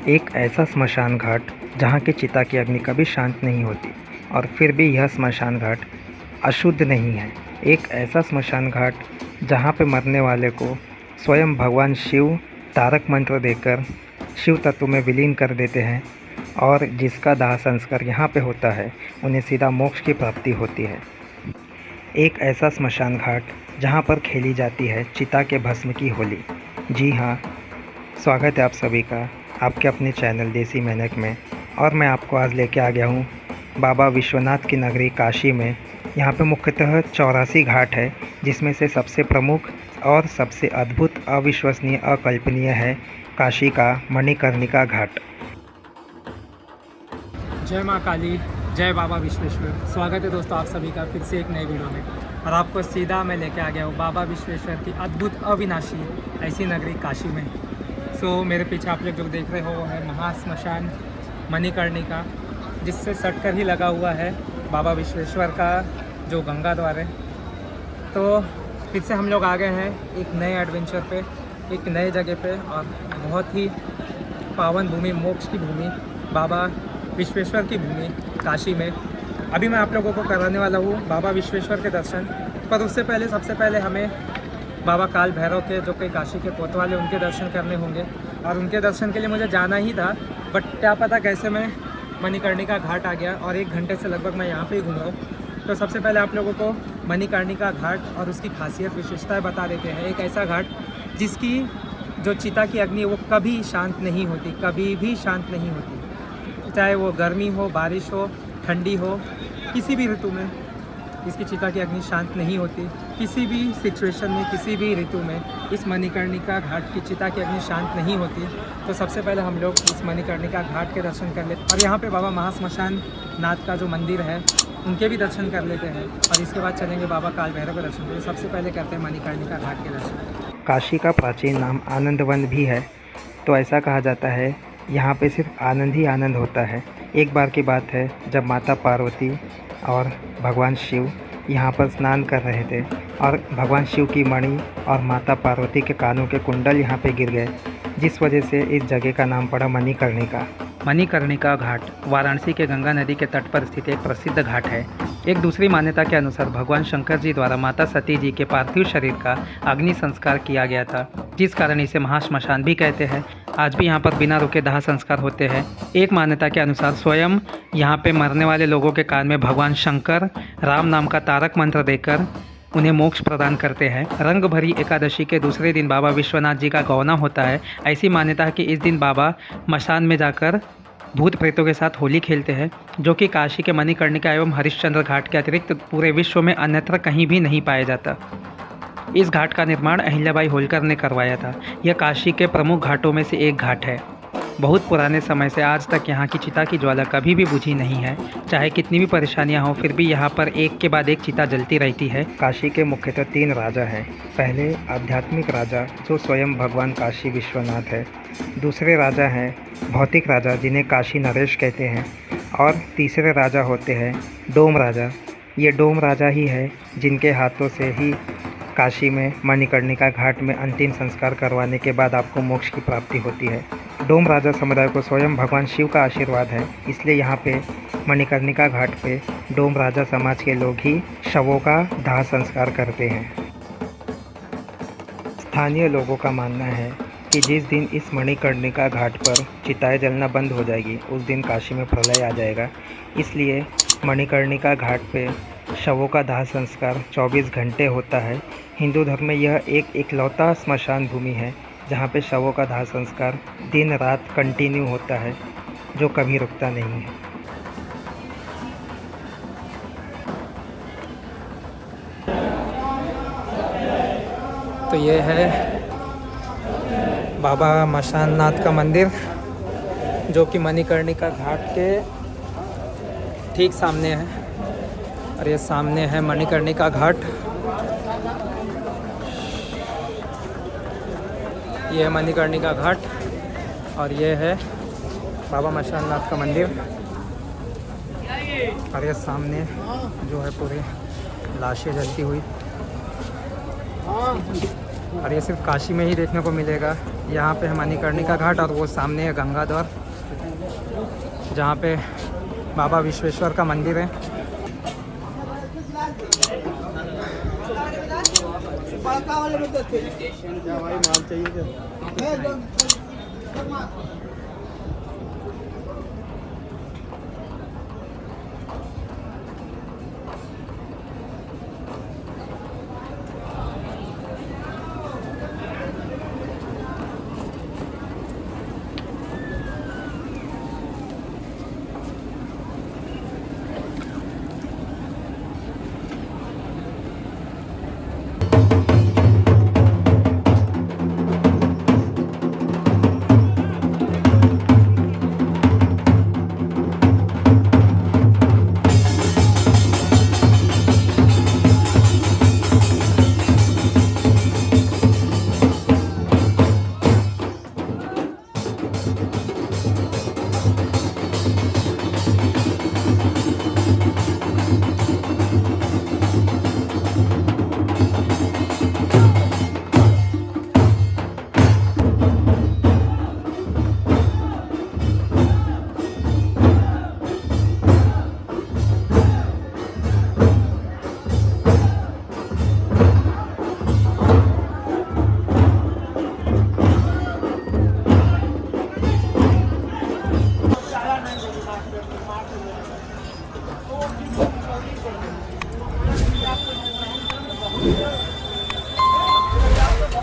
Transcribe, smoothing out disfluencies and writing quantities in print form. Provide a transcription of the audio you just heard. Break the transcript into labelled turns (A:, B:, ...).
A: एक ऐसा स्मशान घाट जहाँ की चिता की अग्नि कभी शांत नहीं होती और फिर भी यह स्मशान घाट अशुद्ध नहीं है। एक ऐसा स्मशान घाट जहाँ पे मरने वाले को स्वयं भगवान शिव तारक मंत्र देकर शिव तत्व में विलीन कर देते हैं और जिसका दाह संस्कार यहाँ पे होता है उन्हें सीधा मोक्ष की प्राप्ति होती है। एक ऐसा स्मशान घाट जहाँ पर खेली जाती है चिता के भस्म की होली। जी हाँ, स्वागत है आप सभी का आपके अपने चैनल देसी मेहनत में। और मैं आपको आज लेके आ गया हूँ बाबा विश्वनाथ की नगरी काशी में। यहाँ पे मुख्यतः 84 घाट है, जिसमें से सबसे प्रमुख और सबसे अद्भुत, अविश्वसनीय, अकल्पनीय है काशी का मणिकर्णिका घाट।
B: जय माँ काली, जय बाबा विश्वेश्वर। स्वागत है दोस्तों आप सभी का फिर से एक नए वीडियो में। और आपको सीधा मैं लेके आ गया हूँ बाबा विश्वेश्वर की अद्भुत अविनाशी ऐसी नगरी काशी में। मेरे पीछे आप लोग जो देख रहे हो वो है महाश्मशान मणिकर्णिका, जिससे सटकर ही लगा हुआ है बाबा विश्वेश्वर का जो गंगा द्वार है। तो फिर से हम लोग आ गए हैं एक नए एडवेंचर पे, एक नए जगह पे, और बहुत ही पावन भूमि, मोक्ष की भूमि, बाबा विश्वेश्वर की भूमि काशी में। अभी मैं आप लोगों को कराने वाला हूँ बाबा विश्वेश्वर के दर्शन। पर उससे पहले सबसे पहले हमें बाबा काल भैरव के, जो कि काशी के कोतवाल, उनके दर्शन करने होंगे। और उनके दर्शन के लिए मुझे जाना ही था, बट क्या पता कैसे मैं मणिकर्णिका घाट आ गया और 1 घंटे से लगभग मैं यहाँ पे ही घूम रहा हूँ। तो सबसे पहले आप लोगों को मणिकर्णिका घाट और उसकी खासियत, विशेषताएँ बता देते हैं। एक ऐसा घाट जिसकी जो चिता की अग्नि वो कभी शांत नहीं होती, कभी भी शांत नहीं होती, चाहे वो गर्मी हो, बारिश हो, ठंडी हो, किसी भी ऋतु में इसकी चिता की अग्नि शांत नहीं होती। किसी भी सिचुएशन में, किसी भी ऋतु में इस मणिकर्णिका घाट की चिता की अग्नि शांत नहीं होती। तो सबसे पहले हम लोग इस मणिकर्णिका घाट के दर्शन कर लेते हैं और यहाँ पे बाबा महाश्मशान नाथ का जो मंदिर है उनके भी दर्शन कर लेते हैं। और इसके बाद चलेंगे बाबा काल भैरव के दर्शन के लिए। सबसे पहले करते हैं मणिकर्णिका घाट के दर्शन।
A: काशी का प्राचीन नाम आनंद वन भी है। तो ऐसा कहा जाता है यहाँ पे सिर्फ आनंद ही आनंद होता है। एक बार की बात है जब माता पार्वती और भगवान शिव यहाँ पर स्नान कर रहे थे और भगवान शिव की मणि और माता पार्वती के कानों के कुंडल यहाँ पे गिर गए, जिस वजह से इस जगह का नाम पड़ा मणिकर्णिका। मणिकर्णिका घाट वाराणसी के गंगा नदी के तट पर स्थित एक प्रसिद्ध घाट है। एक दूसरी मान्यता के अनुसार भगवान शंकर जी द्वारा माता सती जी के पार्थिव शरीर का अग्नि संस्कार किया गया था, जिस कारण इसे महाश्मशान भी कहते हैं। आज भी यहाँ पर बिना रुके दाह संस्कार होते हैं। एक मान्यता के अनुसार स्वयं यहाँ पे मरने वाले लोगों के कान में भगवान शंकर राम नाम का तारक मंत्र देकर उन्हें मोक्ष प्रदान करते हैं। रंग भरी एकादशी के दूसरे दिन बाबा विश्वनाथ जी का गौना होता है। ऐसी मान्यता है कि इस दिन बाबा मशान में जाकर भूत प्रेतों के साथ होली खेलते हैं, जो कि काशी के मणिकर्णिका एवं हरिश्चंद्र घाट के अतिरिक्त पूरे विश्व में अन्यत्र कहीं भी नहीं पाया जाता। इस घाट का निर्माण अहिल्याबाई होलकर ने करवाया था। यह काशी के प्रमुख घाटों में से एक घाट है। बहुत पुराने समय से आज तक यहाँ की चिता की ज्वाला कभी भी बुझी नहीं है। चाहे कितनी भी परेशानियाँ हों, फिर भी यहाँ पर एक के बाद एक चिता जलती रहती है। काशी के मुख्यतः 3 राजा हैं। पहले आध्यात्मिक राजा, जो स्वयं भगवान काशी विश्वनाथ है। दूसरे राजा हैं भौतिक राजा, जिन्हें काशी नरेश कहते हैं। और तीसरे राजा होते हैं डोम राजा। ये डोम राजा ही है जिनके हाथों से ही काशी में मणिकर्णिका घाट में अंतिम संस्कार करवाने के बाद आपको मोक्ष की प्राप्ति होती है। डोम राजा समुदाय को स्वयं भगवान शिव का आशीर्वाद है, इसलिए यहाँ पे मणिकर्णिका घाट पे डोम राजा समाज के लोग ही शवों का दाह संस्कार करते हैं। स्थानीय लोगों का मानना है कि जिस दिन इस मणिकर्णिका घाट पर चिताएं जलना बंद हो जाएगी, उस दिन काशी में प्रलय आ जाएगा। इसलिए मणिकर्णिका घाट पे शवों का दाह संस्कार 24 घंटे होता है। हिंदू धर्म में यह एक इकलौता स्मशान भूमि है जहाँ पे शवों का दाह संस्कार दिन रात कंटिन्यू होता है, जो कभी रुकता नहीं है।
B: तो ये है बाबा मशान नाथ का मंदिर, जो कि मणिकर्णिका घाट के ठीक सामने है। और ये सामने है मणिकर्णिका घाट। ये है मणिकर्णिका घाट और ये है बाबा मशान नाथ का मंदिर। और ये सामने जो है पूरी लाशें जलती हुई। और ये सिर्फ काशी में ही देखने को मिलेगा।
A: यहाँ पे है मणिकर्णिका घाट और वो सामने है गंगा द्वार, जहाँ पे बाबा विश्वेश्वर का मंदिर है।
C: क्या भाई माल चाहिए क्या?